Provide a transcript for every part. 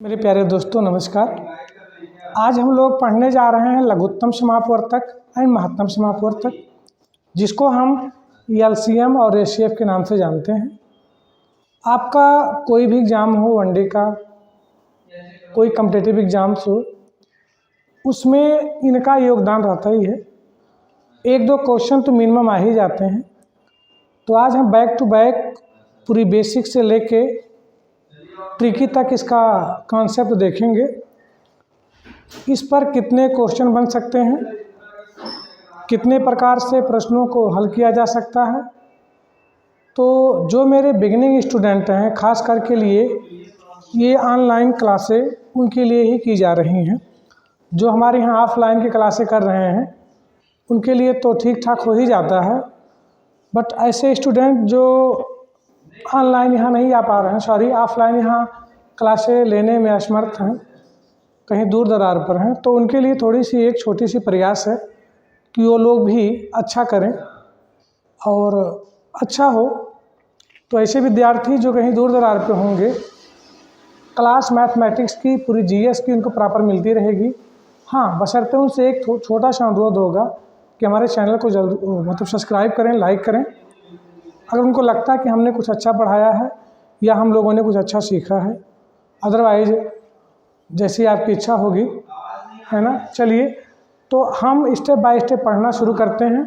मेरे प्यारे दोस्तों नमस्कार। आज हम लोग पढ़ने जा रहे हैं लघुत्तम समापवर्तक एंड महत्तम समापवर्तक, जिसको हम एलसीएम और एचसीएफ के नाम से जानते हैं। आपका कोई भी एग्ज़ाम हो, वनडे का कोई कॉम्पिटिटिव एग्ज़ाम्स हो, उसमें इनका योगदान रहता ही है। एक दो क्वेश्चन तो मिनिमम आ ही जाते हैं। तो आज हम बैक टू बैक पूरी बेसिक से लेके ट्रिकी तक इसका कॉन्सेप्ट देखेंगे। इस पर कितने क्वेश्चन बन सकते हैं, कितने प्रकार से प्रश्नों को हल किया जा सकता है। तो जो मेरे बिगिनिंग स्टूडेंट हैं, खास करके लिए ये ऑनलाइन क्लासें उनके लिए ही की जा रही हैं। जो हमारे यहाँ ऑफलाइन की क्लासें कर रहे हैं उनके लिए तो ठीक ठाक हो ही जाता है, बट ऐसे स्टूडेंट जो ऑनलाइन यहाँ नहीं आ पा रहे हैं, ऑफलाइन यहाँ क्लासें लेने में असमर्थ हैं, कहीं दूर दरार पर हैं, तो उनके लिए थोड़ी सी एक छोटी सी प्रयास है कि वो लोग भी अच्छा करें और अच्छा हो। तो ऐसे विद्यार्थी जो कहीं दूर दरार पे होंगे, क्लास मैथमेटिक्स की पूरी जीएस की उनको प्रॉपर मिलती रहेगी। हाँ, बशर्ते उनसे एक छोटा सा अनुरोध होगा कि हमारे चैनल को जल्द सब्सक्राइब करें, लाइक करें। अगर उनको लगता है कि हमने कुछ अच्छा पढ़ाया है या हम लोगों ने कुछ अच्छा सीखा है, अदरवाइज जैसी आपकी इच्छा होगी, है ना। चलिए, तो हम स्टेप बाय स्टेप पढ़ना शुरू करते हैं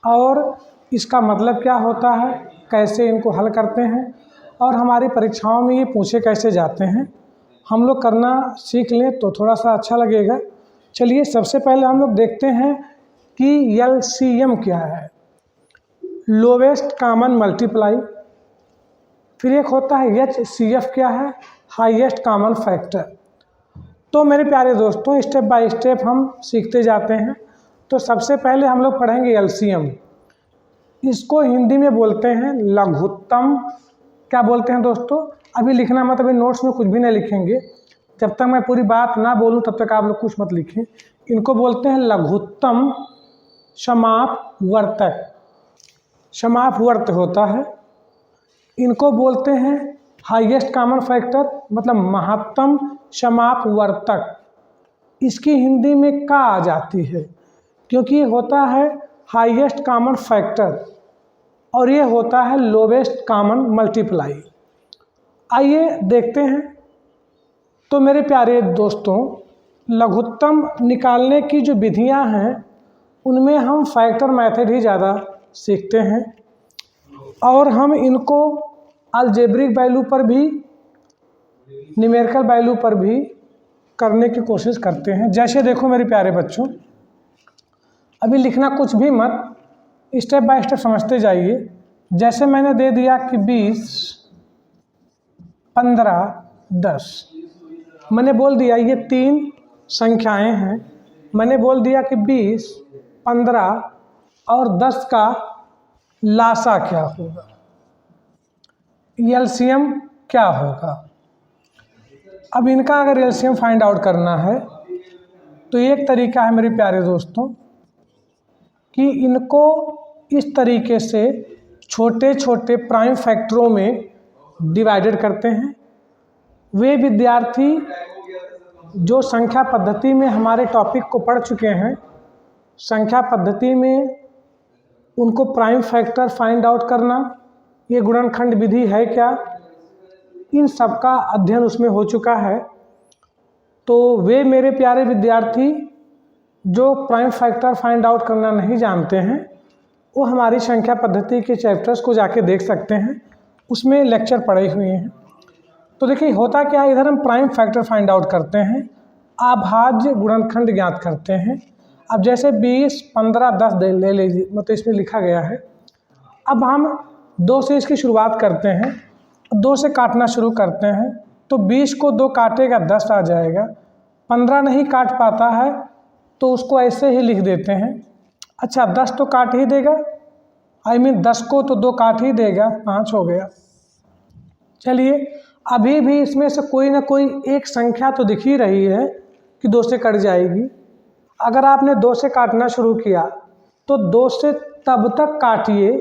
और इसका मतलब क्या होता है, कैसे इनको हल करते हैं और हमारी परीक्षाओं में ये पूछे कैसे जाते हैं, हम लोग करना सीख लें तो थोड़ा सा अच्छा लगेगा। चलिए, सबसे पहले हम लोग देखते हैं कि एलसीएम क्या है, लोवेस्ट कॉमन मल्टीप्लाई। फिर एक होता है एचसीएफ क्या है, हाईएस्ट कॉमन फैक्टर। तो मेरे प्यारे दोस्तों, स्टेप बाय स्टेप हम सीखते जाते हैं। तो सबसे पहले हम लोग पढ़ेंगे एलसीएम। इसको हिंदी में बोलते हैं लघुत्तम। क्या बोलते हैं दोस्तों, अभी लिखना मत, अभी नोट्स में कुछ भी नहीं लिखेंगे। जब तक मैं पूरी बात ना बोलूं तब तक आप लोग कुछ मत लिखें। इनको बोलते हैं लघुत्तम समापवर्तक। समापवर्त होता है। इनको बोलते हैं हाईएस्ट कॉमन फैक्टर, मतलब महत्तम समापवर्तक। इसकी हिंदी में का आ जाती है क्योंकि ये होता है हाईएस्ट कॉमन फैक्टर और ये होता है लोवेस्ट कॉमन मल्टीप्लाई। आइए देखते हैं। तो मेरे प्यारे दोस्तों, लघुत्तम निकालने की जो विधियां हैं उनमें हम फैक्टर मेथड ही ज़्यादा सीखते हैं और हम इनको अलजेब्रिक वैल्यू पर भी, न्यूमेरिकल वैल्यू पर भी करने की कोशिश करते हैं। जैसे देखो मेरे प्यारे बच्चों, अभी लिखना कुछ भी मत, स्टेप बाय स्टेप समझते जाइए। जैसे मैंने दे दिया कि 20, 15, 10, मैंने बोल दिया ये 3 संख्याएं हैं। मैंने बोल दिया कि 20, 15 और 10 का लासा क्या होगा, एलसीएम क्या होगा। अब इनका अगर एलसीएम फाइंड आउट करना है तो एक तरीका है मेरे प्यारे दोस्तों कि इनको इस तरीके से छोटे छोटे प्राइम फैक्टरों में डिवाइडेड करते हैं। वे विद्यार्थी जो संख्या पद्धति में हमारे टॉपिक को पढ़ चुके हैं, संख्या पद्धति में उनको प्राइम फैक्टर फाइंड आउट करना, ये गुणनखंड विधि है क्या, इन सब का अध्ययन उसमें हो चुका है। तो वे मेरे प्यारे विद्यार्थी जो प्राइम फैक्टर फाइंड आउट करना नहीं जानते हैं, वो हमारी संख्या पद्धति के चैप्टर्स को जाके देख सकते हैं, उसमें लेक्चर पढ़े हुए हैं। तो देखिए होता क्या है, इधर हम प्राइम फैक्टर फाइंड आउट करते हैं, अभाज्य गुणनखंड ज्ञात करते हैं। अब जैसे 20, 15, 10 ले लीजिए, मतलब इसमें लिखा गया है। अब हम 2 से इसकी शुरुआत करते हैं, 2 से काटना शुरू करते हैं। तो 20 को 2 काटेगा 10 आ जाएगा। 15 नहीं काट पाता है तो उसको ऐसे ही लिख देते हैं। अच्छा, 10 तो काट ही देगा, 10 को तो 2 काट ही देगा, 5 हो गया। चलिए, अभी भी इसमें से कोई ना कोई एक संख्या तो दिख ही रही है कि 2 से कट जाएगी। अगर आपने 2 से काटना शुरू किया तो 2 से तब तक काटिए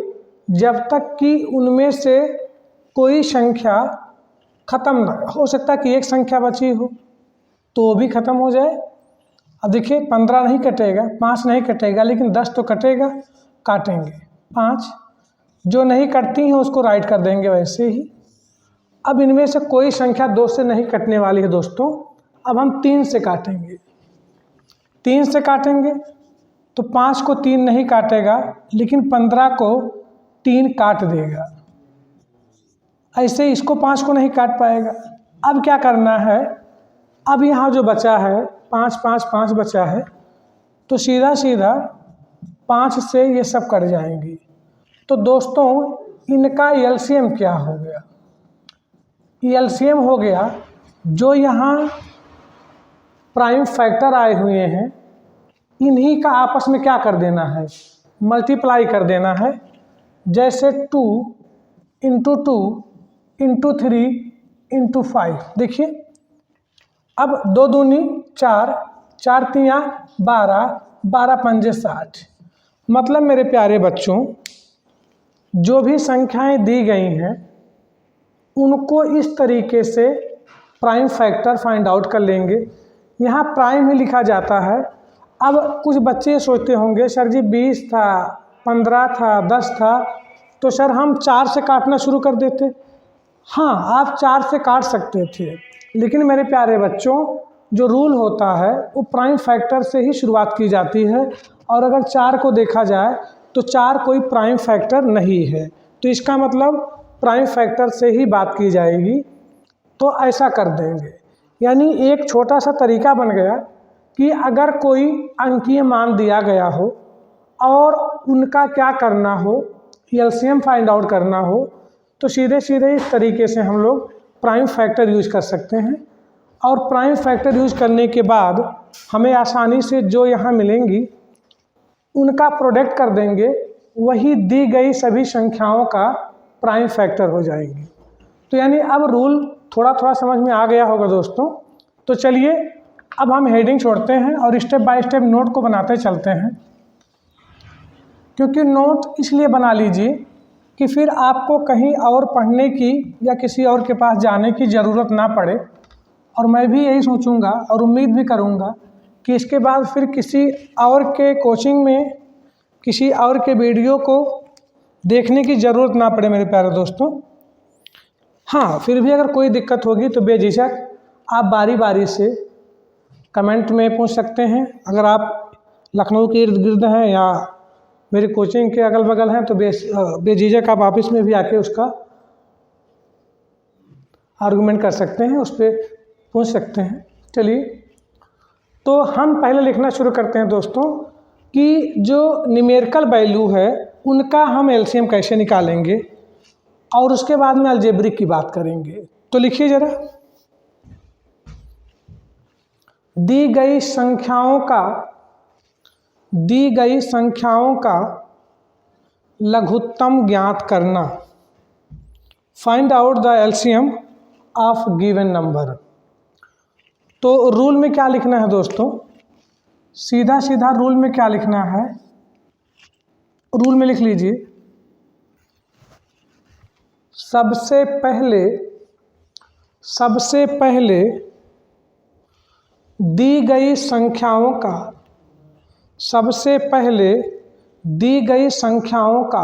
जब तक कि उनमें से कोई संख्या ख़त्म ना हो सकता कि एक संख्या बची हो तो भी ख़त्म हो जाए। अब देखिए 15 नहीं कटेगा, 5 नहीं कटेगा, लेकिन 10 तो कटेगा, काटेंगे 5। जो नहीं कटती हैं उसको राइट कर देंगे वैसे ही। अब इनमें से कोई संख्या 2 से नहीं कटने वाली है दोस्तों। अब हम 3 से काटेंगे, 3 से काटेंगे तो 5 को 3 नहीं काटेगा, लेकिन 15 को 3 काट देगा। ऐसे इसको 5 को नहीं काट पाएगा। अब क्या करना है, अब यहाँ जो बचा है 5 5 5 बचा है, तो सीधा सीधा 5 से ये सब कट जाएंगी। तो दोस्तों इनका एलसीएम क्या हो गया, एलसीएम हो गया जो यहाँ प्राइम फैक्टर आए हुए हैं इन्हीं का आपस में क्या कर देना है, मल्टीप्लाई कर देना है। जैसे 2 × 2 × 3 × 5। देखिए अब 2 दूनी 4, 4 तियाँ 12, 12 पंजे 60। मतलब मेरे प्यारे बच्चों जो भी संख्याएं दी गई हैं उनको इस तरीके से प्राइम फैक्टर फाइंड आउट कर लेंगे। यहाँ प्राइम ही लिखा जाता है। अब कुछ बच्चे सोचते होंगे सर जी 20 था, 15 था, 10 था, तो सर हम 4 से काटना शुरू कर देते। हाँ आप 4 से काट सकते थे, लेकिन मेरे प्यारे बच्चों जो रूल होता है वो प्राइम फैक्टर से ही शुरुआत की जाती है। और अगर 4 को देखा जाए तो 4 कोई प्राइम फैक्टर नहीं है, तो इसका मतलब प्राइम फैक्टर से ही बात की जाएगी। तो ऐसा कर देंगे, यानी एक छोटा सा तरीका बन गया कि अगर कोई अंकीय मान दिया गया हो और उनका क्या करना हो, एलसीएम फाइंड आउट करना हो, तो सीधे सीधे इस तरीके से हम लोग प्राइम फैक्टर यूज कर सकते हैं। और प्राइम फैक्टर यूज करने के बाद हमें आसानी से जो यहाँ मिलेंगी उनका प्रोडक्ट कर देंगे, वही दी गई सभी संख्याओं का प्राइम फैक्टर हो जाएंगी। तो यानी अब रूल थोड़ा थोड़ा समझ में आ गया होगा दोस्तों। तो चलिए अब हम हेडिंग छोड़ते हैं और स्टेप बाय स्टेप नोट को बनाते चलते हैं, क्योंकि नोट इसलिए बना लीजिए कि फिर आपको कहीं और पढ़ने की या किसी और के पास जाने की ज़रूरत ना पड़े। और मैं भी यही सोचूंगा और उम्मीद भी करूंगा कि इसके बाद फिर किसी और के कोचिंग में किसी और के वीडियो को देखने की ज़रूरत ना पड़े मेरे प्यारे दोस्तों। हाँ फिर भी अगर कोई दिक्कत होगी तो बेझिझक आप बारी बारी से कमेंट में पूछ सकते हैं। अगर आप लखनऊ के इर्द गिर्द हैं या मेरी कोचिंग के अगल बगल हैं तो बेझिझक आप ऑफिस में भी आके उसका आर्गूमेंट कर सकते हैं, उस पर पूछ सकते हैं। चलिए तो हम पहले लिखना शुरू करते हैं दोस्तों कि जो न्यूमेरिकल वैल्यू है उनका हम एलसीएम कैसे निकालेंगे और उसके बाद में अलजेब्रिक की बात करेंगे। तो लिखिए ज़रा, दी गई संख्याओं का लघुत्तम ज्ञात करना, find out the LCM of given number. तो रूल में क्या लिखना है दोस्तों, सीधा सीधा रूल में क्या लिखना है, रूल में लिख लीजिए सबसे पहले दी गई संख्याओं का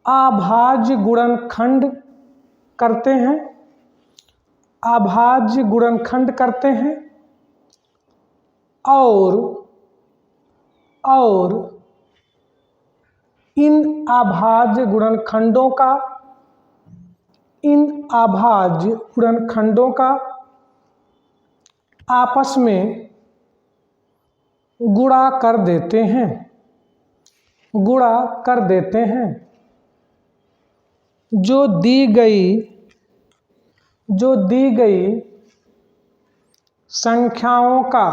अभाज्य गुणनखंड करते हैं और इन अभाज्य गुणनखंडों का आपस में गुणा कर देते हैं। जो दी गई संख्याओं का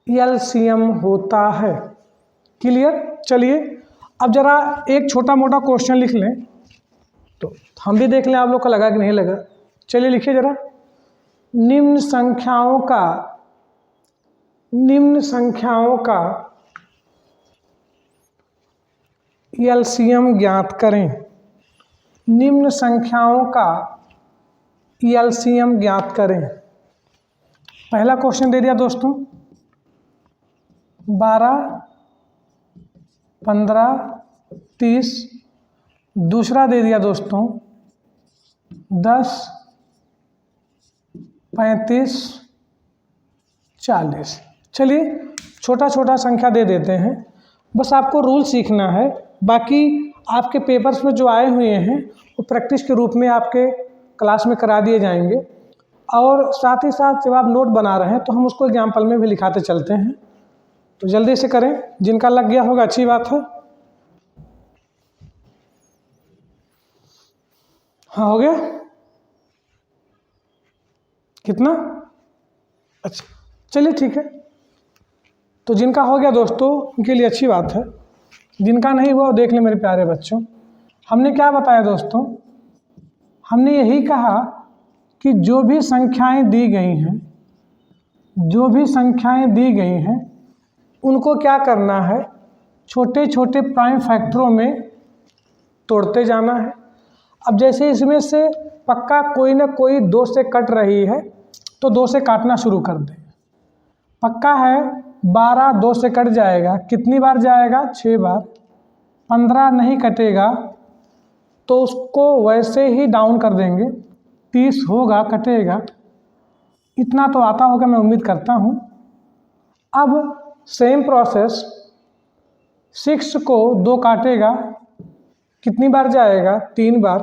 एलसीएम होता है। क्लियर। चलिए अब जरा एक छोटा मोटा क्वेश्चन लिख लें तो हम भी देख लें आप लोग को लगा कि नहीं लगा। चलिए लिखिए जरा, निम्न संख्याओं का एलसीएम ज्ञात करें। निम्न संख्याओं का एलसीएम ज्ञात करें। पहला क्वेश्चन दे दिया दोस्तों 12, 15, 30। दूसरा दे दिया दोस्तों 10, 35, 40। चलिए छोटा छोटा संख्या दे देते हैं, बस आपको रूल सीखना है। बाकी आपके पेपर्स में जो आए हुए हैं वो प्रैक्टिस के रूप में आपके क्लास में करा दिए जाएंगे, और साथ ही साथ जब आप नोट बना रहे हैं तो हम उसको एग्जाम्पल में भी लिखाते चलते हैं। तो जल्दी से करें, जिनका लग गया होगा अच्छी बात है। हाँ हो गया? कितना? अच्छा चलिए ठीक है। तो जिनका हो गया दोस्तों उनके लिए अच्छी बात है, जिनका नहीं हुआ वो देख लें मेरे प्यारे बच्चों। हमने क्या बताया दोस्तों? हमने यही कहा कि जो भी संख्याएं दी गई हैं, जो भी संख्याएं दी गई हैं उनको क्या करना है, छोटे छोटे प्राइम फैक्टरों में तोड़ते जाना है। अब जैसे इसमें से पक्का कोई ना कोई 2 से कट रही है तो 2 से काटना शुरू कर दें। पक्का है 12 2 से कट जाएगा, कितनी बार जाएगा? 6 बार। 15 नहीं कटेगा तो उसको वैसे ही डाउन कर देंगे। 30 होगा, कटेगा। इतना तो आता होगा मैं उम्मीद करता हूँ। अब सेम प्रोसेस 6 को 2 काटेगा, कितनी बार जाएगा? 3 बार।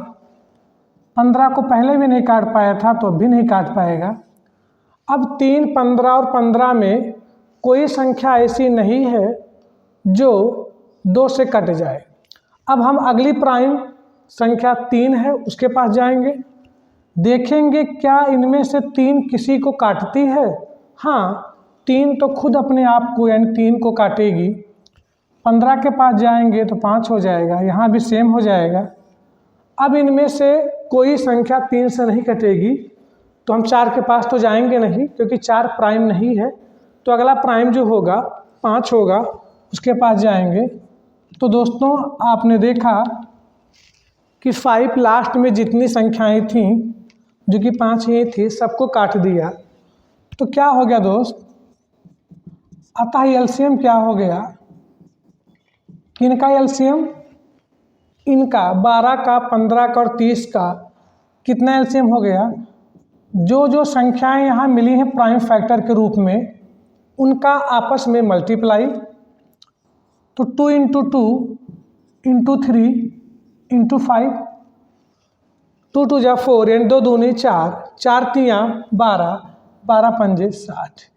15 को पहले भी नहीं काट पाया था तो अब भी नहीं काट पाएगा। अब 3, 15 और 15 में कोई संख्या ऐसी नहीं है जो 2 से कट जाए। अब हम अगली प्राइम संख्या 3 है उसके पास जाएंगे, देखेंगे क्या इनमें से 3 किसी को काटती है। हाँ 3 तो खुद अपने आप को यानी 3 को काटेगी। 15 के पास जाएंगे तो 5 हो जाएगा, यहाँ भी सेम हो जाएगा। अब इनमें से कोई संख्या 3 से नहीं कटेगी तो हम 4 के पास तो जाएंगे नहीं, क्योंकि 4 प्राइम नहीं है। तो अगला प्राइम जो होगा 5 होगा, उसके पास जाएंगे। तो दोस्तों आपने देखा कि 5 लास्ट में जितनी संख्याएं थीं जो कि 5 ही थी सबको काट दिया। तो क्या हो गया दोस्त? अतः एलसीएम क्या हो गया? किनका एलसीएम? इनका 12 का, 15 का और 30 का कितना एलसीएम हो गया? जो जो संख्याएं यहाँ मिली हैं प्राइम फैक्टर के रूप में उनका आपस में मल्टीप्लाई। तो 2 × 2 × 3 × 5, 2 2 जा 4 यानी 2 दूनी 4, 4 3 12, 12 पंजे 60।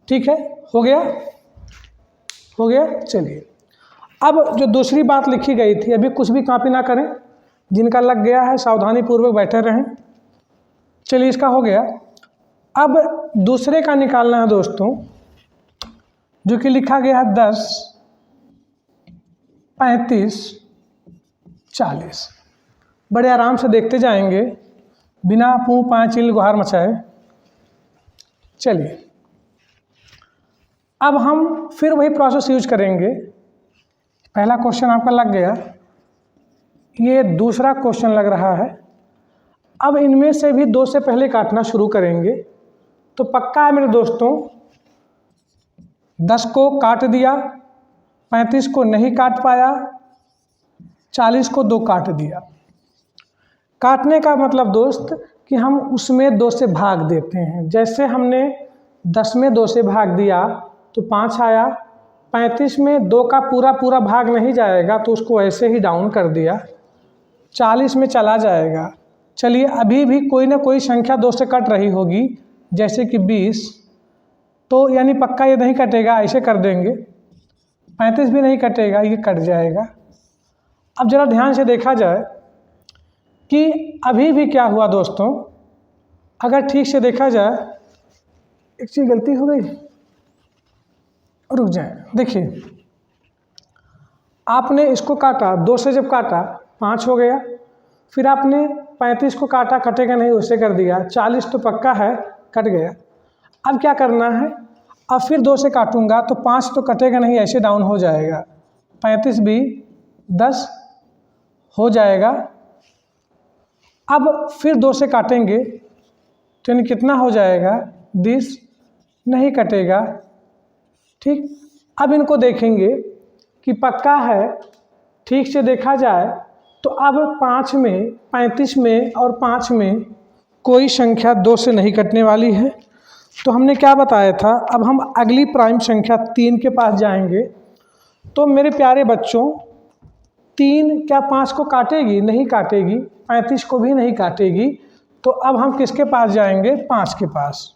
ठीक है, हो गया? हो गया। चलिए अब जो दूसरी बात लिखी गई थी, अभी कुछ भी कॉपी ना करें, जिनका लग गया है सावधानी पूर्वक बैठे रहें। चलिए इसका हो गया। अब दूसरे का निकालना है दोस्तों, जो कि लिखा गया है 10, 35, 40। बड़े आराम से देखते जाएंगे बिना पूँ पाँ चिल गुहार मचाए। चलिए अब हम फिर वही प्रोसेस यूज करेंगे। पहला क्वेश्चन आपका लग गया, ये दूसरा क्वेश्चन लग रहा है। अब इनमें से भी 2 से पहले काटना शुरू करेंगे। तो पक्का है मेरे दोस्तों, 10 को काट दिया, 35 को नहीं काट पाया, 40 को 2 काट दिया। काटने का मतलब दोस्त कि हम उसमें 2 से भाग देते हैं। जैसे हमने 10 में 2 से भाग दिया तो 5 आया, 35 में 2 का पूरा भाग नहीं जाएगा तो उसको ऐसे ही डाउन कर दिया, 40 में चला जाएगा। चलिए अभी भी कोई ना कोई संख्या 2 से कट रही होगी, जैसे कि 20, तो यानी पक्का ये नहीं कटेगा, ऐसे कर देंगे। 35 भी नहीं कटेगा, ये कट जाएगा। अब ज़रा ध्यान से देखा जाए कि अभी भी क्या हुआ दोस्तों। अगर ठीक से देखा जाए, एक चीज़ गलती हो गई, रुक जाए। देखिए आपने इसको काटा, 2 से जब काटा 5 हो गया, फिर आपने 35 को काटा, कटेगा नहीं, उससे कर दिया, 40 तो पक्का है, कट गया। अब क्या करना है, अब फिर 2 से काटूंगा तो 5 तो कटेगा नहीं, ऐसे डाउन हो जाएगा, 35 भी 10 हो जाएगा। अब फिर 2 से काटेंगे तो यानी कितना हो जाएगा, 20 नहीं कटेगा। ठीक, अब इनको देखेंगे कि पक्का है, ठीक से देखा जाए तो अब 5 में, 35 में और 5 में कोई संख्या 2 से नहीं कटने वाली है। तो हमने क्या बताया था, अब हम अगली प्राइम संख्या 3 के पास जाएंगे। तो मेरे प्यारे बच्चों, 3 क्या 5 को काटेगी? नहीं काटेगी। 35 को भी नहीं काटेगी। तो अब हम किसके पास जाएंगे? 5 के पास।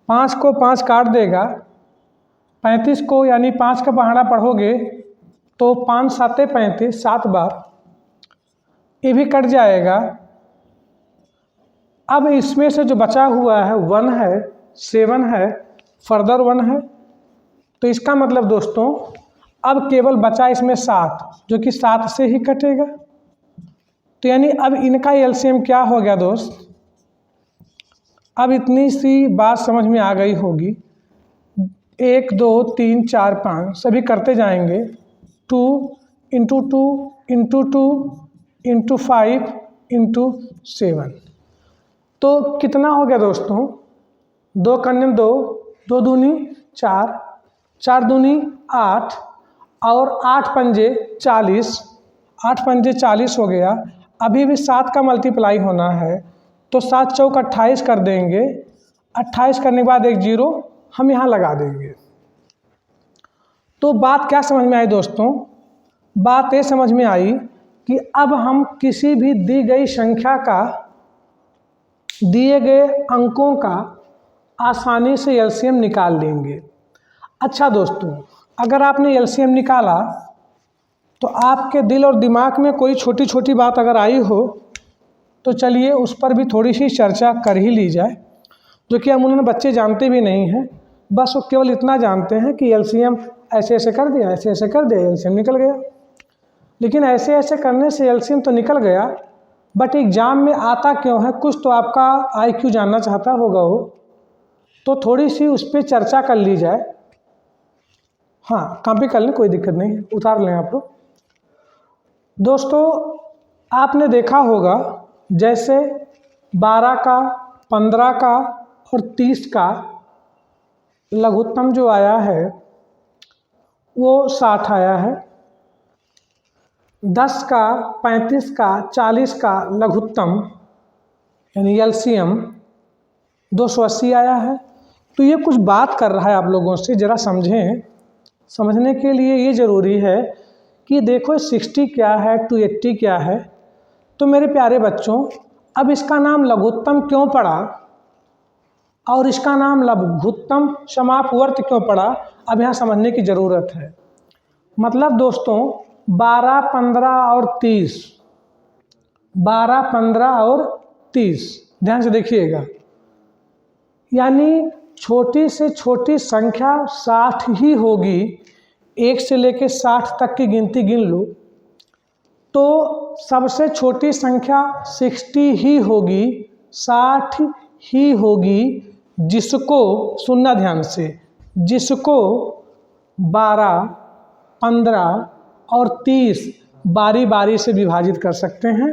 5 को 5 काट देगा। 35 को यानी 5 का पहाड़ा पढ़ोगे तो 5 7 35, 7 बार ये भी कट जाएगा। अब इसमें से जो बचा हुआ है 1 है, 7 है, फर्दर 1 है। तो इसका मतलब दोस्तों अब केवल बचा इसमें 7, जो कि 7 से ही कटेगा। तो यानी अब इनका एलसीएम क्या हो गया दोस्त? अब इतनी सी बात समझ में आ गई होगी। 1 2 3 4 5 सभी करते जाएंगे। 2 इंटू 2 इंटू 2 इंटू 5 इंटू 7। तो कितना हो गया दोस्तों? 2 कन्ने 2, 2 दूनी 4, 4 दूनी 8 और 8 पंजे 40, 8 पंजे 40 हो गया। अभी भी 7 का मल्टीप्लाई होना है तो 7 चौक 28 कर देंगे। 28 करने के बाद एक 0 हम यहाँ लगा देंगे। तो बात क्या समझ में आई दोस्तों? बात ये समझ में आई कि अब हम किसी भी दी गई संख्या का, दिए गए अंकों का आसानी से एलसीएम निकाल लेंगे। अच्छा दोस्तों, अगर आपने एलसीएम निकाला तो आपके दिल और दिमाग में कोई छोटी छोटी बात अगर आई हो तो चलिए उस पर भी थोड़ी सी चर्चा कर ही ली जाए, जो कि अमूमन बच्चे जानते भी नहीं हैं। बस वो केवल इतना जानते हैं कि एलसीएम ऐसे ऐसे कर दिया, ऐसे ऐसे कर दिया, एलसीएम निकल गया। लेकिन ऐसे ऐसे करने से एलसीएम तो निकल गया, बट एग्ज़ाम में आता क्यों है? कुछ तो आपका आईक्यू जानना चाहता होगा वो, तो थोड़ी सी उस पर चर्चा कर ली जाए। हाँ, कॉपी कर लें, कोई दिक्कत नहीं है, उतार लें आप लोग। दोस्तों, आपने देखा होगा जैसे 12 का, 15 का और 30 का लघुत्तम जो आया है वो 60 आया है। 10 का, 35 का, 40 का लघुत्तम यानी एलसीएम 280 आया है। तो ये कुछ बात कर रहा है आप लोगों से, ज़रा समझें। समझने के लिए ये ज़रूरी है कि देखो 60 क्या है, 280 क्या है। तो मेरे प्यारे बच्चों, अब इसका नाम लघुत्तम क्यों पड़ा और इसका नाम लघुत्तम समापवर्त क्यों पड़ा, अब यहाँ समझने की ज़रूरत है। मतलब दोस्तों 12, 15 और 30, 12, 15 और 30 ध्यान से देखिएगा। यानी छोटी से छोटी संख्या 60 ही होगी। 1 से लेकर 60 तक की गिनती गिन लो तो सबसे छोटी संख्या 60 ही होगी, 60 ही होगी, जिसको, सुनना ध्यान से, जिसको 12, 15 और 30 बारी बारी से विभाजित कर सकते हैं।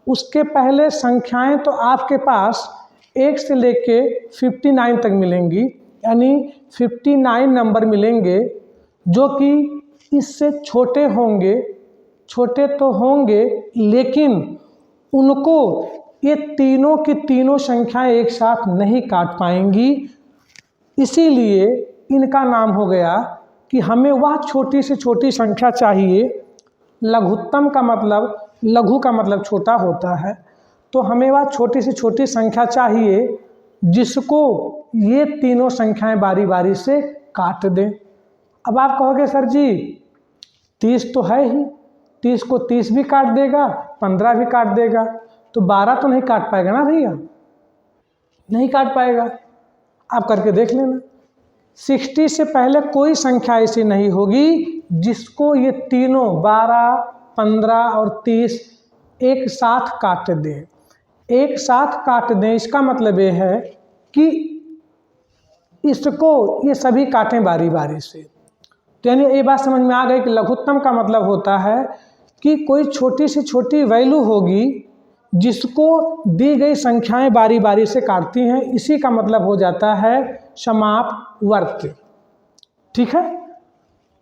उसके पहले संख्याएं तो आपके पास 1 से लेके 59 तक मिलेंगी, यानी 59 नंबर मिलेंगे जो कि इससे छोटे होंगे। छोटे तो होंगे लेकिन उनको ये तीनों की तीनों संख्याएं एक साथ नहीं काट पाएंगी। इसीलिए इनका नाम हो गया कि हमें वह छोटी से छोटी संख्या चाहिए। लघुत्तम का मतलब, लघु का मतलब छोटा होता है, तो हमें वह छोटी से छोटी संख्या चाहिए जिसको ये तीनों संख्याएं बारी बारी से काट दें। अब आप कहोगे सर जी 30 तो है ही, 30 को 30 भी काट देगा, 15 भी काट देगा, तो 12 तो नहीं काट पाएगा ना भैया, नहीं काट पाएगा। आप करके देख लेना। 60 से पहले कोई संख्या ऐसी नहीं होगी जिसको ये तीनों 12, 15 और 30 एक साथ काट दें। एक साथ काट दें इसका मतलब ये है कि इसको ये सभी काटें बारी बारी से। तो यानी ये बात समझ में आ गई कि लघुत्तम का मतलब होता है कि कोई छोटी से छोटी वैल्यू होगी जिसको दी गई संख्याएं बारी बारी से काटती हैं, इसी का मतलब हो जाता है समापवर्त। ठीक है,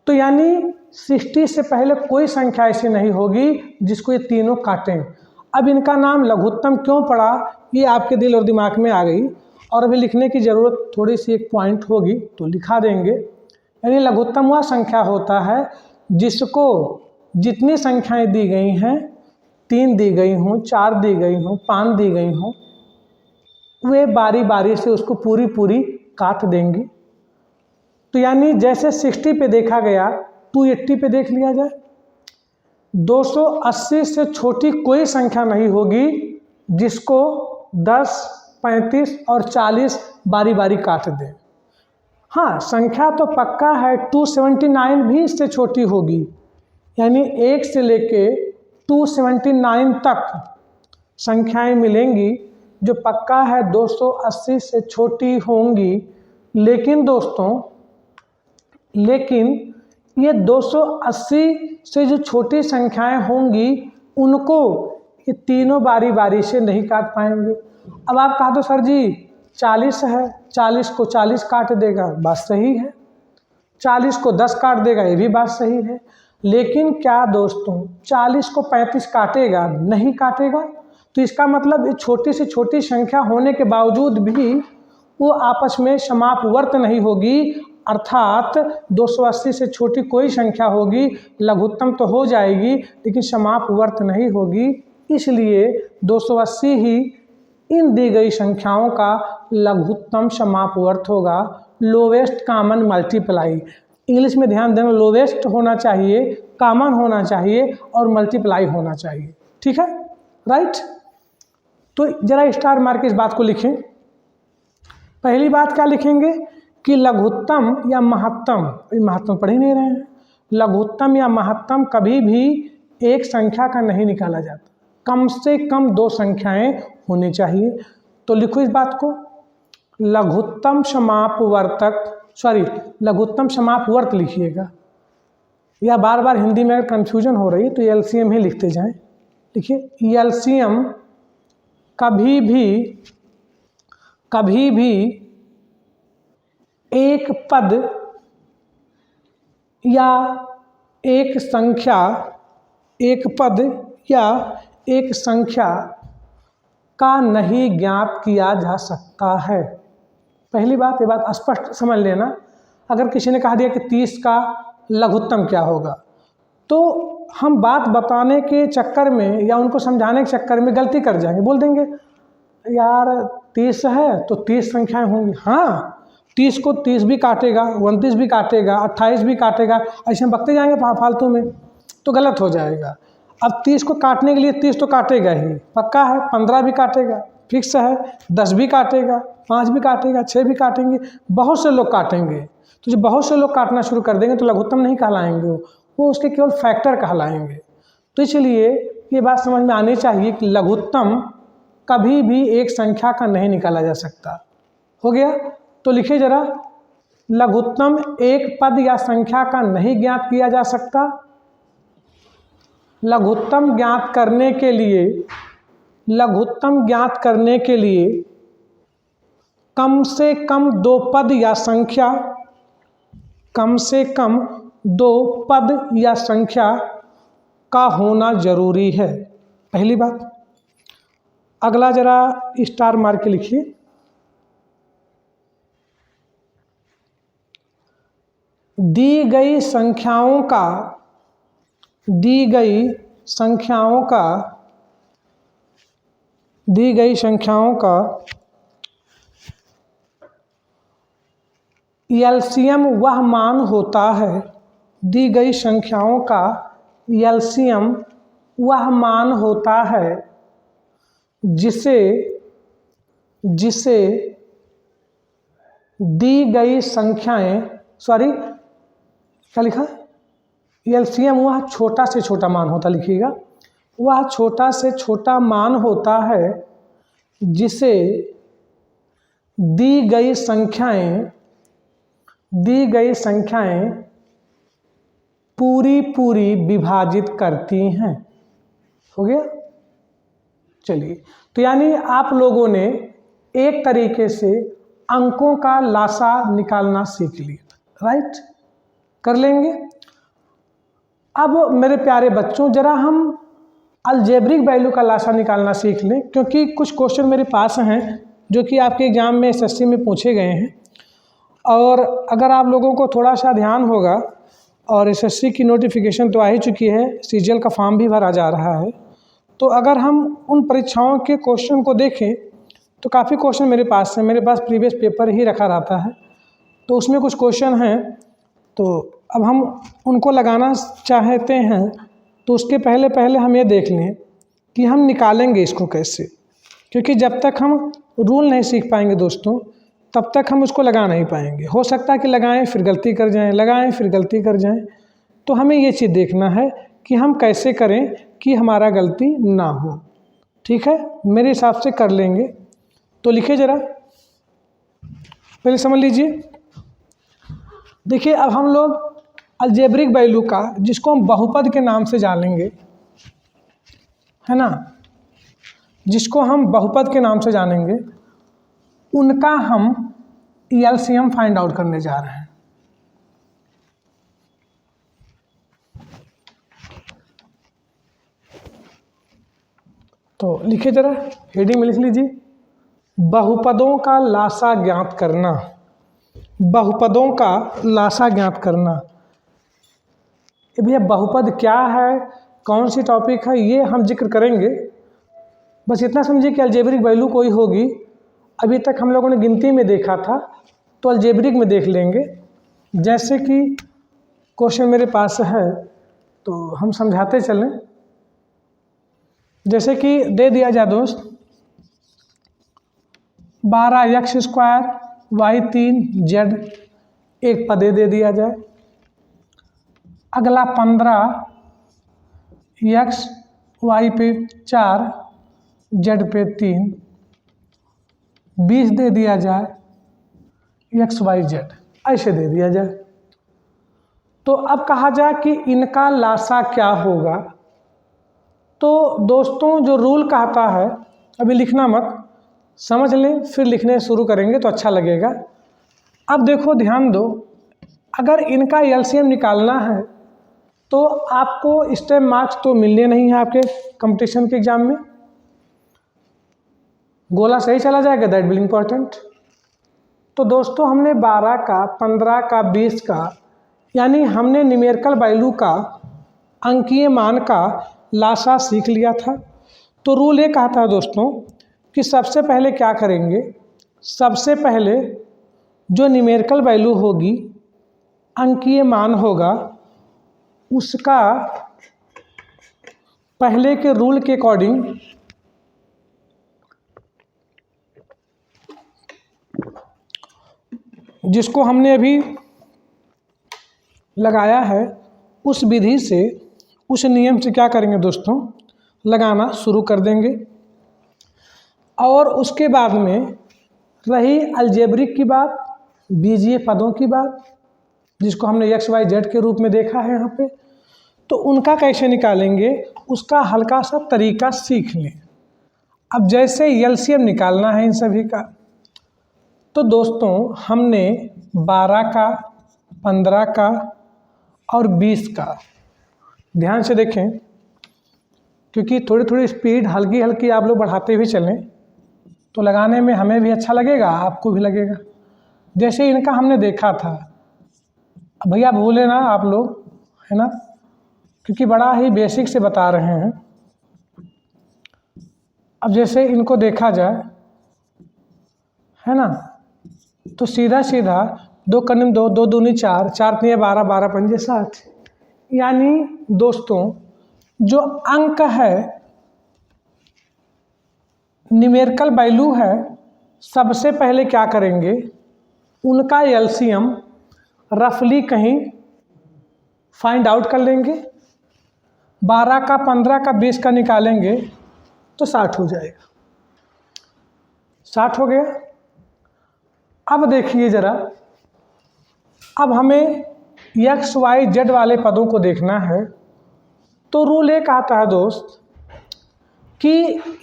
तो यानी 60 से पहले कोई संख्या ऐसी नहीं होगी जिसको ये तीनों काटें। अब इनका नाम लघुत्तम क्यों पड़ा, ये आपके दिल और दिमाग में आ गई, और अभी लिखने की ज़रूरत थोड़ी सी एक पॉइंट होगी तो लिखा देंगे। यानी लघुत्तम वह संख्या होता है जिसको जितनी संख्याएं दी गई हैं, 3 दी गई हों, 4 दी गई हों, 5 दी गई हों, वे बारी बारी से उसको पूरी पूरी काट देंगी। तो यानी जैसे 60 पे देखा गया 280 पे देख लिया जाए। 280 से छोटी कोई संख्या नहीं होगी जिसको 10, 35 और 40 बारी बारी काट दें। हाँ, संख्या तो पक्का है 279 भी इससे छोटी होगी, यानी 1 से लेके 279 तक संख्याएं मिलेंगी जो पक्का है 280 से छोटी होंगी। लेकिन दोस्तों, लेकिन ये 280 से जो छोटी संख्याएं होंगी उनको ये तीनों बारी बारी से नहीं काट पाएंगे। अब आप कहा तो सर जी 40 है, 40 को 40 काट देगा, बात सही है। 40 को 10 काट देगा, ये भी बात सही है। लेकिन क्या दोस्तों 40 को 35 काटेगा? नहीं काटेगा। तो इसका मतलब ये छोटी से छोटी संख्या होने के बावजूद भी वो आपस में समापवर्त नहीं होगी, अर्थात 280 से छोटी कोई संख्या होगी लघुत्तम तो हो जाएगी लेकिन समापवर्त नहीं होगी। इसलिए 280 ही इन दी गई संख्याओं का लघुत्तम समापवर्त होगा, लोवेस्ट कॉमन मल्टीप्लाई। इंग्लिश में ध्यान देना, लोवेस्ट होना चाहिए, कॉमन होना चाहिए और मल्टीप्लाई होना चाहिए। ठीक है, राइट। तो जरा स्टार मार के इस बात को लिखें। पहली बात क्या लिखेंगे कि लघुत्तम या महत्तम, महत्तम पढ़ ही नहीं रहे हैं, लघुत्तम या महत्तम कभी भी एक संख्या का नहीं निकाला जाता, कम से कम 2 संख्याएं होनी चाहिए। तो लिखो इस बात को, लघुत्तम समापवर्तक, लघुत्तम समापवर्त लिखिएगा, या बार बार हिंदी में अगर कन्फ्यूजन हो रही है तो एलसीएम ही लिखते जाएं। देखिए एलसीएम कभी भी एक पद या एक संख्या, एक पद या एक संख्या का नहीं ज्ञात किया जा सकता है। पहली बात, ये बात स्पष्ट समझ लेना। अगर किसी ने कहा दिया कि 30 का लघुत्तम क्या होगा, तो हम बात बताने के चक्कर में या उनको समझाने के चक्कर में गलती कर जाएंगे, बोल देंगे यार 30 है तो 30 संख्याएं होंगी। हाँ, 30 को 30 भी काटेगा, 29 भी काटेगा, 28 भी काटेगा, ऐसे हम बकते जाएंगे फालतू में, तो गलत हो जाएगा। अब 30 को काटने के लिए 30 तो काटेगा ही, पक्का है। 15 भी काटेगा, फिक्स है। 10 भी काटेगा, 5 भी काटेगा, 6 भी काटेंगे, बहुत से लोग काटेंगे। तो जब बहुत से लोग काटना शुरू कर देंगे तो लघुत्तम नहीं कहलाएंगे, वो उसके केवल फैक्टर कहलाएंगे। तो इसलिए ये बात समझ में आनी चाहिए कि लघुत्तम कभी भी एक संख्या का नहीं निकाला जा सकता। हो गया, तो लिखिए जरा, लघुत्तम एक पद या संख्या का नहीं ज्ञात किया जा सकता। लघुत्तम ज्ञात करने के लिए कम से कम 2 पद या संख्या, कम से कम 2 पद या संख्या का होना जरूरी है, पहली बात। अगला जरा स्टार मार के लिखिए, दी गई संख्याओं का एलसीएम वह मान होता है, दी गई संख्याओं का एलसीएम वह मान होता है जिसे दी गई संख्याएं, क्या लिखा, एलसीएम वह छोटा से छोटा मान होता, लिखिएगा, वह छोटा से छोटा मान होता है जिसे दी गई संख्याएं पूरी पूरी विभाजित करती हैं। हो गया। चलिए, तो यानी आप लोगों ने एक तरीके से अंकों का लासा निकालना सीख लिया, राइट। कर लेंगे। अब मेरे प्यारे बच्चों, जरा हम अलजेब्रिक वैल्यू का लासा निकालना सीख लें, क्योंकि कुछ क्वेश्चन मेरे पास हैं जो कि आपके एग्जाम में एसएससी में पूछे गए हैं। और अगर आप लोगों को थोड़ा सा ध्यान होगा, और एसएससी की नोटिफिकेशन तो आ ही चुकी है, सीजीएल का फॉर्म भी भरा जा रहा है, तो अगर हम उन परीक्षाओं के क्वेश्चन को देखें तो काफ़ी क्वेश्चन मेरे पास हैं। मेरे पास प्रीवियस पेपर ही रखा रहता है, तो उसमें कुछ क्वेश्चन हैं। तो अब हम उनको लगाना चाहते हैं, तो उसके पहले पहले हम ये देख लें कि हम निकालेंगे इसको कैसे, क्योंकि जब तक हम रूल नहीं सीख पाएंगे दोस्तों, तब तक हम उसको लगा नहीं पाएंगे। हो सकता है कि लगाएं फिर गलती कर जाएं, लगाएं फिर गलती कर जाएं। तो हमें ये चीज़ देखना है कि हम कैसे करें कि हमारा गलती ना हो। ठीक है, मेरे हिसाब से कर लेंगे। तो लिखिए ज़रा, पहले समझ लीजिए। देखिए, अब हम लोग अलजेब्रिक वैल्यू का, जिसको हम बहुपद के नाम से जानेंगे, है ना, जिसको हम बहुपद के नाम से जानेंगे, उनका हम एलसीएम फाइंड आउट करने जा रहे हैं। तो लिखिए ज़रा, हेडिंग में लिख लीजिए, बहुपदों का लासा ज्ञात करना। बहुपदों का लासा ज्ञात करना। ये भैया बहुपद क्या है, कौन सी टॉपिक है, ये हम जिक्र करेंगे। बस इतना समझिए कि अलजेब्रिक वैल्यू कोई होगी। अभी तक हम लोगों ने गिनती में देखा था, तो अलजेब्रिक में देख लेंगे। जैसे कि क्वेश्चन मेरे पास है, तो हम समझाते चलें। जैसे कि दे दिया जाए दोस्त, 12x² y3 z एक पदे दे दिया जाए। अगला 15x y पे 4 z पे 3 20 दे दिया जाए x y z, ऐसे दे दिया जाए। तो अब कहा जाए कि इनका लासा क्या होगा। तो दोस्तों, जो रूल कहता है, अभी लिखना मत, समझ लें फिर लिखने शुरू करेंगे तो अच्छा लगेगा। अब देखो, ध्यान दो, अगर इनका एलसीएम निकालना है तो आपको स्टेप मार्क्स तो मिलने नहीं है आपके कंपटीशन के एग्जाम में। गोला सही चला जाएगा, दैट विल इम्पॉर्टेंट। तो दोस्तों, हमने 12 का, 15 का, 20 का, यानी हमने न्यूमेरिकल वैल्यू का, अंकीय मान का लासा सीख लिया था। तो रूल ये कहता है दोस्तों कि सबसे पहले क्या करेंगे, सबसे पहले जो न्यूमेरिकल वैल्यू होगी, अंकीय मान होगा, उसका पहले के रूल के अकॉर्डिंग जिसको हमने अभी लगाया है, उस विधि से, उस नियम से क्या करेंगे दोस्तों, लगाना शुरू कर देंगे। और उसके बाद में रही अलजेब्रिक की बात, बीजीय पदों की बात, जिसको हमने एक्स वाई जेड के रूप में देखा है यहाँ पे, तो उनका कैसे निकालेंगे, उसका हल्का सा तरीका सीख लें। अब जैसे एलसीएम निकालना है इन सभी का, तो दोस्तों हमने 12 का, 15 का और 20 का, ध्यान से देखें, क्योंकि थोड़ी थोड़ी स्पीड हल्की हल्की आप लोग बढ़ाते हुए चलें, तो लगाने में हमें भी अच्छा लगेगा, आपको भी लगेगा। जैसे इनका हमने देखा था, भैया भूले ना आप लोग, है ना, क्योंकि बड़ा ही बेसिक से बता रहे हैं। अब जैसे इनको देखा जाए, है ना, तो सीधा सीधा 2 कन्म 2, 2 दूनी 4, 4 तिया 12, 12 पंजे 60। यानी दोस्तों, जो अंक है, न्यूमेरिकल वैल्यू है, सबसे पहले क्या करेंगे, उनका एलसीएम रफली कहीं फाइंड आउट कर लेंगे। 12 का, 15 का, 20 का निकालेंगे तो 60 हो जाएगा। 60 हो गया। अब देखिए ज़रा, अब हमें एक्स वाई जेड वाले पदों को देखना है तो रूल एक आता है दोस्त कि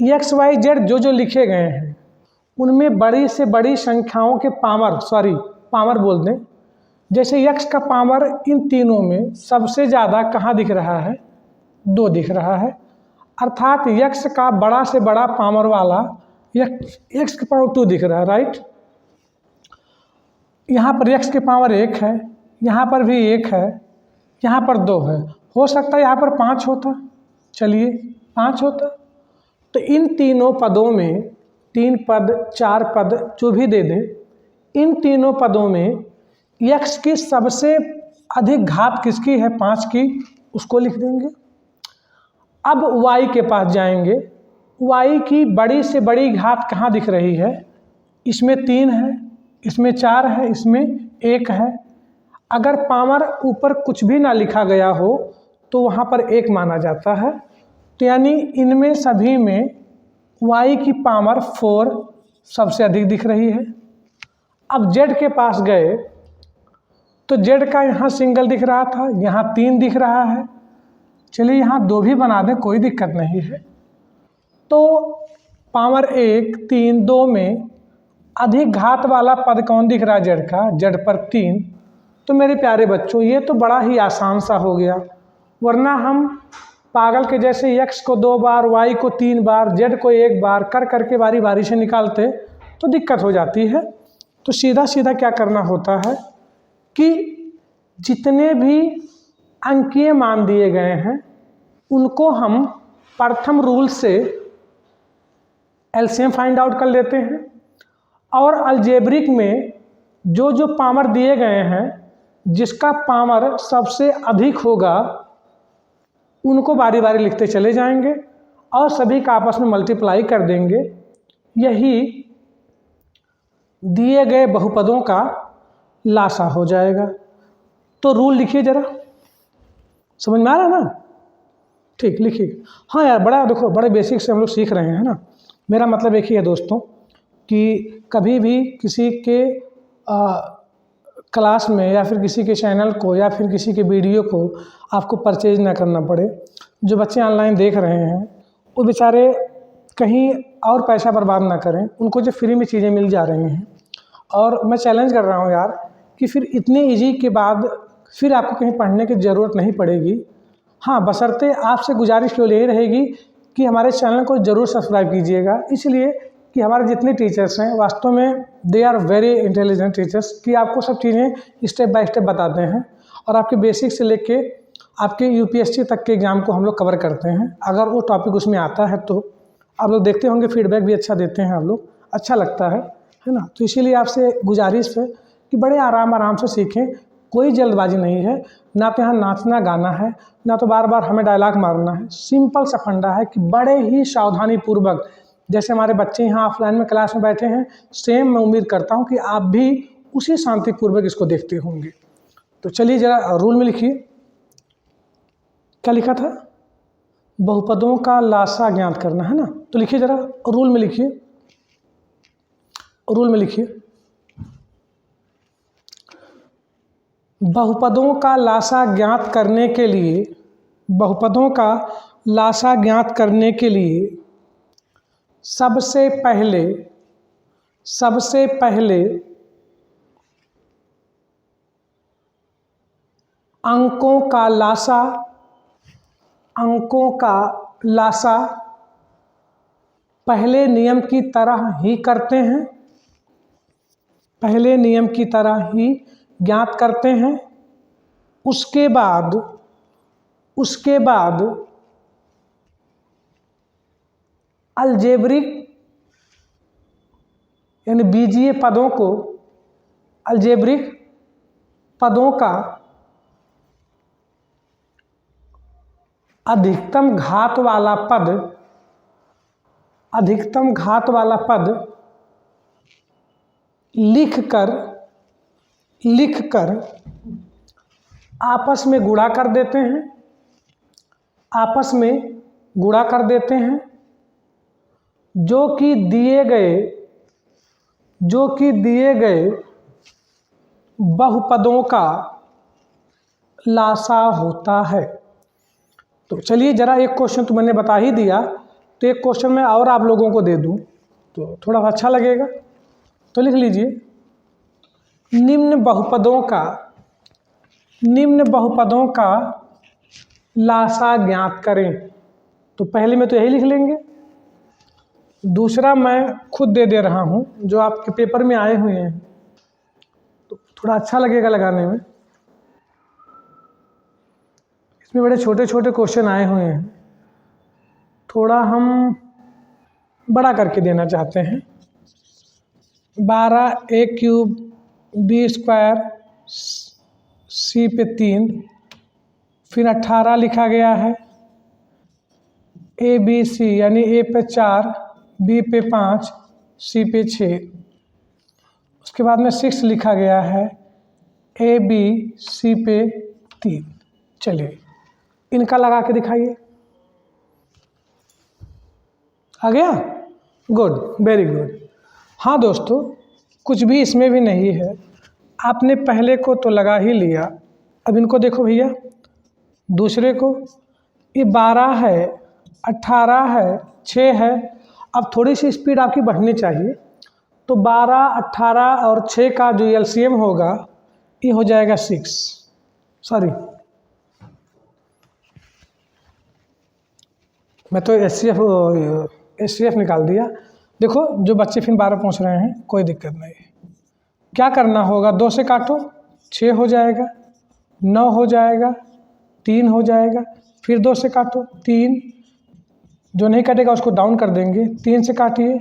एक्स वाई जेड जो जो लिखे गए हैं उनमें बड़ी से बड़ी संख्याओं के पावर बोल दें। जैसे यक्स का पावर इन तीनों में सबसे ज़्यादा कहाँ दिख रहा है, 2 दिख रहा है, अर्थात यक्स का बड़ा से बड़ा पावर वाला यक्स के पावर 2 दिख रहा है, राइट। यहाँ पर यक्स के पावर 1 है, यहाँ पर भी 1 है, यहाँ पर 2 है, हो सकता है यहाँ पर 5 होता, चलिए 5 होता। तो इन तीनों पदों में 3 पद 4 पद जो भी दे दें, इन तीनों पदों में यक्स की सबसे अधिक घात किसकी है, 5 की, उसको लिख देंगे। अब वाई के पास जाएंगे, वाई की बड़ी से बड़ी घात कहाँ दिख रही है, इसमें 3 है, इसमें 4 है, इसमें 1 है। अगर पावर ऊपर कुछ भी ना लिखा गया हो तो वहाँ पर 1 माना जाता है। तो यानी इनमें सभी में वाई की पावर 4 सबसे अधिक दिख रही है। अब जेड के पास गए तो जेड का यहाँ सिंगल दिख रहा था, यहाँ 3 दिख रहा है, चलिए यहाँ 2 भी बना दें, कोई दिक्कत नहीं है। तो पावर 1 3 2 में अधिक घात वाला पद कौन दिख रहा है, जेड का, जेड पर 3। तो मेरे प्यारे बच्चों ये तो बड़ा ही आसान सा हो गया, वरना हम पागल के जैसे एक्स को 2 बार, वाई को 3 बार, जेड को 1 बार कर करके बारी बारी से निकालते तो दिक्कत हो जाती है। तो सीधा सीधा क्या करना होता है कि जितने भी अंकीय मान दिए गए हैं उनको हम प्रथम रूल से एलसीएम फाइंड आउट कर लेते हैं, और अलजेब्रिक में जो जो पावर दिए गए हैं जिसका पावर सबसे अधिक होगा उनको बारी बारी लिखते चले जाएंगे और सभी का आपस में मल्टीप्लाई कर देंगे। यही दिए गए बहुपदों का लासा हो जाएगा। तो रूल लिखिए जरा, समझ में आ रहा है ना, ठीक लिखिए। हाँ यार बड़ा देखो, बड़े बेसिक से हम लोग सीख रहे हैं ना। मेरा मतलब एक ही है दोस्तों कि कभी भी किसी के क्लास में या फिर किसी के चैनल को या फिर किसी के वीडियो को आपको परचेज ना करना पड़े। जो बच्चे ऑनलाइन देख रहे हैं वो बेचारे कहीं और पैसा बर्बाद ना करें, उनको जो फ्री में चीज़ें मिल जा रही हैं। और मैं चैलेंज कर रहा हूँ यार कि फिर इतने इजी के बाद फिर आपको कहीं पढ़ने की ज़रूरत नहीं पड़ेगी। हाँ, बशर्ते आपसे गुजारिश केवल यही रहेगी कि हमारे चैनल को ज़रूर सब्सक्राइब कीजिएगा, इसलिए कि हमारे जितने टीचर्स हैं वास्तव में they are very intelligent teachers, कि आपको सब चीज़ें स्टेप बाय स्टेप बताते हैं और आपके बेसिक से लेके आपके यूपीएससी तक के एग्ज़ाम को हम लोग कवर करते हैं। अगर वो टॉपिक उसमें आता है तो आप लोग देखते होंगे, फीडबैक भी अच्छा देते हैं आप लोग, अच्छा लगता है ना। तो इसीलिए आपसे गुजारिश है कि बड़े आराम से सीखें, कोई जल्दबाजी नहीं है, ना तो यहाँ नाचना गाना है, ना तो बार बार हमें डायलॉग मारना है। सिंपल सा फंडा है कि बड़े ही सावधानी पूर्वक, जैसे हमारे बच्चे यहाँ ऑफलाइन में क्लास में बैठे हैं, सेम मैं उम्मीद करता हूँ कि आप भी उसी शांतिपूर्वक इसको देखते होंगे। तो चलिए ज़रा रूल में लिखिए, क्या लिखा था, बहुपदों का लासा ज्ञात करना है ना। तो लिखिए ज़रा रूल में लिखिए, रूल में लिखिए, बहुपदों का लासा ज्ञात करने के लिए, बहुपदों का लासा ज्ञात करने के लिए सबसे पहले अंकों का लासा पहले नियम की तरह ही करते हैं, पहले नियम की तरह ही ज्ञात करते हैं। उसके बाद अलजेब्रिक यानी बीजीय पदों को, अलजेब्रिक पदों का अधिकतम घात वाला पद लिखकर आपस में गुणा कर देते हैं, जो कि दिए गए बहुपदों का लासा होता है। तो चलिए ज़रा एक क्वेश्चन तो मैंने बता ही दिया, तो एक क्वेश्चन मैं और आप लोगों को दे दूं तो थोड़ा अच्छा लगेगा। तो लिख लीजिए, निम्न बहुपदों का लासा ज्ञात करें। तो पहले में तो यही लिख लेंगे, दूसरा मैं खुद दे रहा हूँ जो आपके पेपर में आए हुए हैं, तो थोड़ा अच्छा लगेगा लगाने में। इसमें बड़े छोटे छोटे क्वेश्चन आए हुए हैं, थोड़ा हम बड़ा करके देना चाहते हैं। 12a cube b square c पे 3, फिर 18 लिखा गया है, ABC यानी a पे 4, b पे 5, c पे 6। उसके बाद में 6 लिखा गया है, AB C पे 3। चलिए इनका लगा के दिखाइए। आ गया? Good, very good. हाँ दोस्तों, कुछ भी इसमें भी नहीं है, आपने पहले को तो लगा ही लिया। अब इनको देखो भैया, दूसरे को, ये 12 है, 18 है, 6 है। अब थोड़ी सी स्पीड आपकी बढ़नी चाहिए। तो 12, 18 और 6 का जो एलसीएम होगा ये हो जाएगा 6। सॉरी, मैं तो एचसीएफ निकाल दिया। देखो जो बच्चे फिर 12 पहुँच रहे हैं, कोई दिक्कत नहीं। क्या करना होगा, 2 से काटो, 6 हो जाएगा, 9 हो जाएगा, 3 हो जाएगा, फिर 2 से काटो, 3। जो नहीं कटेगा उसको डाउन कर देंगे, 3 से काटिए,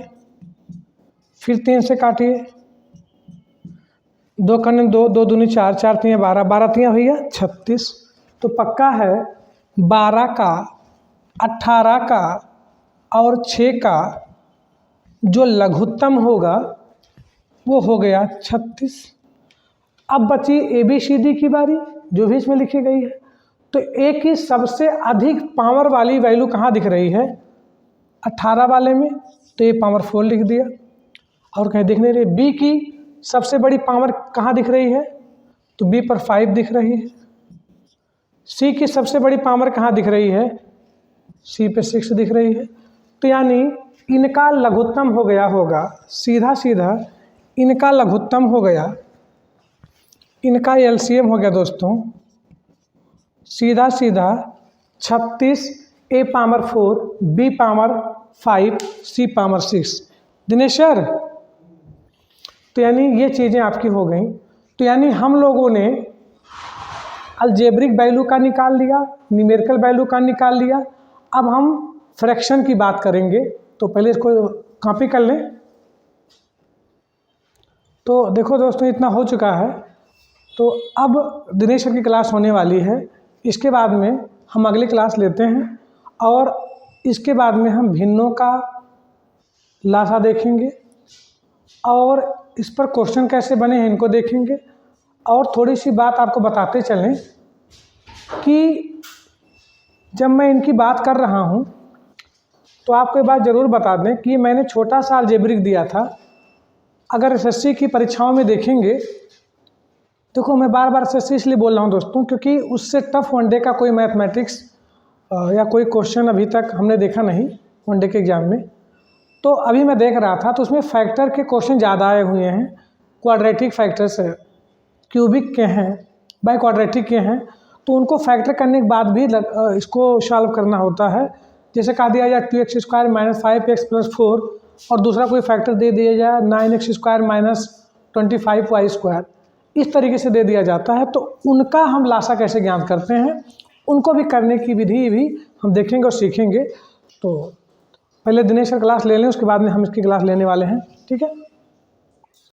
फिर 3 से काटिए, 2 कन्ने 2, 2 दूनी 4, 4 3 12, 12 3 भैया 36। तो पक्का है 12 का, 18 का और 6 का जो लघुत्तम होगा वो हो गया 36। अब बची ABCD की बारी, जो भी इसमें लिखी गई है। तो A की सबसे अधिक पावर वाली वैल्यू कहाँ दिख रही है, 18 वाले में, तो ये पावर 4 लिख दिया। और कहीं दिख नहीं रही। B की सबसे बड़ी पावर कहाँ दिख रही है, तो B पर 5 दिख रही है। C की सबसे बड़ी पावर कहाँ दिख रही है, C पे 6 दिख रही है। तो यानी इनका लघुत्तम हो गया होगा, सीधा सीधा इनका लघुत्तम हो गया, इनका एलसीएम हो गया दोस्तों, सीधा सीधा 36, A power 4, B power 5, C power 6। Dinesh sir, तो यानी ये चीज़ें आपकी हो गई। तो यानी हम लोगों ने अलजेब्रिक वैल्यू का निकाल लिया, न्यूमेरिकल वैल्यू का निकाल लिया। अब हम फ्रैक्शन की बात करेंगे, तो पहले इसको कॉपी कर लें। तो देखो दोस्तों, इतना हो चुका है। तो अब दिनेश सर की क्लास होने वाली है, इसके बाद में हम अगली क्लास लेते हैं और इसके बाद में हम भिन्नों का लासा देखेंगे और इस पर क्वेश्चन कैसे बने हैं इनको देखेंगे। और थोड़ी सी बात आपको बताते चलें कि जब मैं इनकी बात कर रहा हूँ तो आपको ये बात ज़रूर बता दें कि मैंने छोटा सा अलजेब्रिक दिया था। अगर एसएससी की परीक्षाओं में देखेंगे, देखो मैं बार बार एसएससी इसलिए बोल रहा हूँ दोस्तों, क्योंकि उससे टफ वनडे का कोई मैथमेटिक्स या कोई क्वेश्चन अभी तक हमने देखा नहीं वनडे के एग्ज़ाम में। तो अभी मैं देख रहा था तो उसमें फैक्टर के क्वेश्चन ज़्यादा आए हुए हैं, क्वाड्रेटिक फैक्टर्स है, क्यूबिक के हैं, बाई क्वाड्रेटिक के हैं। तो उनको फैक्टर करने के बाद भी इसको सॉल्व करना होता है। जैसे कहा दिया जाए 2x square minus 5x plus 4 और दूसरा कोई फैक्टर दे दिया जाए 9x square minus 25y square, इस तरीके से दे दिया जाता है। तो उनका हम लासा कैसे ज्ञात करते हैं, उनको भी करने की विधि भी हम देखेंगे और सीखेंगे। तो पहले दिनेश सर क्लास ले लें, उसके बाद में हम इसकी क्लास लेने वाले हैं, ठीक है।